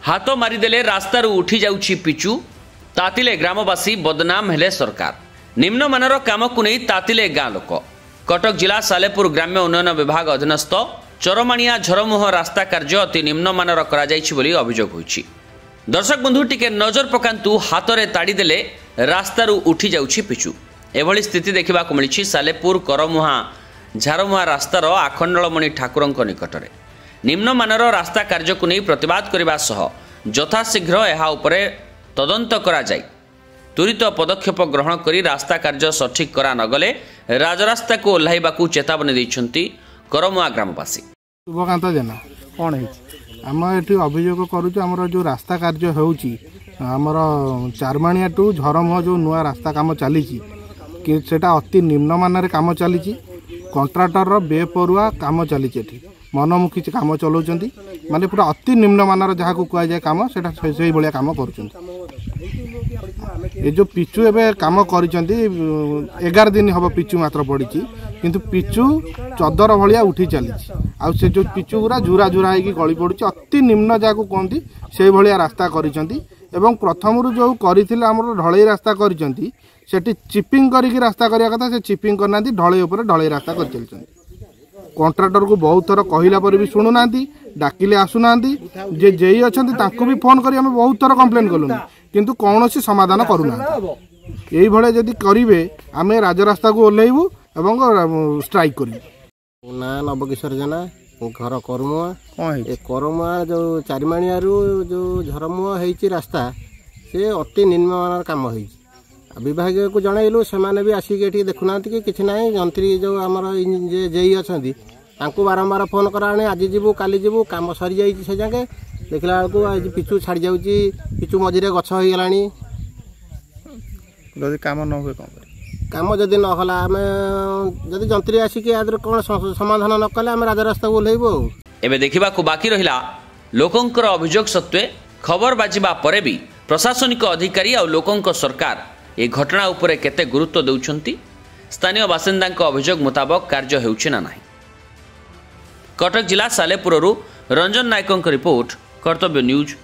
हाथ मारिदेले रास्तारू उठी जाउछि पिचु तातिले ग्रामवासी बदनाम हेले सरकार। निम्नमानर काम को नहीं तातिले गाँ लोक। कटक जिला सालेपुर ग्राम्य उन्नयन विभाग अधीनस्थ चरमाणिया झरमुह रास्ता कार्य अति निम्नमानर अभियोग होइछि। दर्शक बंधु टिके नजर पकांतु हाथ में ताड़ीदेले रास्तारू उठी जाउछि पिचु। एभली स्थिति देखा मिली सालेपुर करमुहा झारमुहा रास्तार आखंडलमणि ठाकुर निकटरे। निम्नमानर रास्ता कार्य को नहीं प्रतिवाद करने सह यथाशीघ्र यह उपरे तदंत करा जाय त्वरित पदक्षेप ग्रहण करी रास्ता कार्य सठिक करा नगले राजरास्ता को ओह्लाइबाकू चेतावनी दैछन्ति करमुआ ग्रामवासी। शुभकांत जेना कौन आम ये अभियोग करुँ आमर जो रास्ता कार्य होउची आमर चारमाणिया टू झरमुह जो नुआ रास्ता काम चली सेटा अति निम्नमान काम चली कंट्राक्टर बेपरुआ काम चली मनमुखी काम चलाउछन्ति माने पूरा अति निम्नमानर जहाँ को कह जाए काम सेटा से भाया काम कर जो पिचु एवं काम कर 11 दिन हम पिचु मात्र पड़ी किंतु पिचु चदर भाया उठी चली से जो पिचु गुरा झुरा झुरा होगी गली पड़ी अति निम्न जहाँ को कहती से भाया रास्ता कर प्रथम जो कर ढलई रास्ता कर चिपिंग करके रास्ता करने कथा से चिपिंग करना ढलई उपर ढलई रास्ता कर चलते कंट्राक्टर को बहुत थर कहला पर भी शुणुना डाकिले आसुना जे जेई अच्छा भी फोन कर बहुत थर कंप्लेन कलु किंतु कौन समाधान करूना यही भाई जदि करेंगे आम राजरास्ता को ओह्लैबू एवं स्ट्राइक करूँ ना नवकिशोर जेना घर करमुआ करमुआ जो चारिमाणिया जो झरमुआ होती रास्ता से अति निम्नमान काम हो विभाग को जनइलु से भी आसिक ये देखुना कि किसी ना जंत्री जो आमर जेई अच्छा बारंबार फोन कराने आज जीवु काली जीवु काम सरी जाइए से जगह देखला बेलू आज पिचु छाड़ जाऊँगी पिचु मझे गछ हो गलानी काम न हुए काम जदि नकला आम जदि जंत्री आसिक कौन समाधान न कले आम राजरास्ता को ओह्लैबू। एबे देखिबा को बाकी रहिला लोकंकर अभियोग सत्वे खबर बाजिबा परे भी प्रशासनिक अधिकारी और लोकंक सरकार ए घटना उपरे केते गुरुत्व देउछन्ति। स्थानीय बासिंदांक अभियोग मुताबक कार्य हेउछि ना नाही। कटक जिला सालेपुररू रंजन नायकंक रिपोर्ट कर्तव्य न्यूज।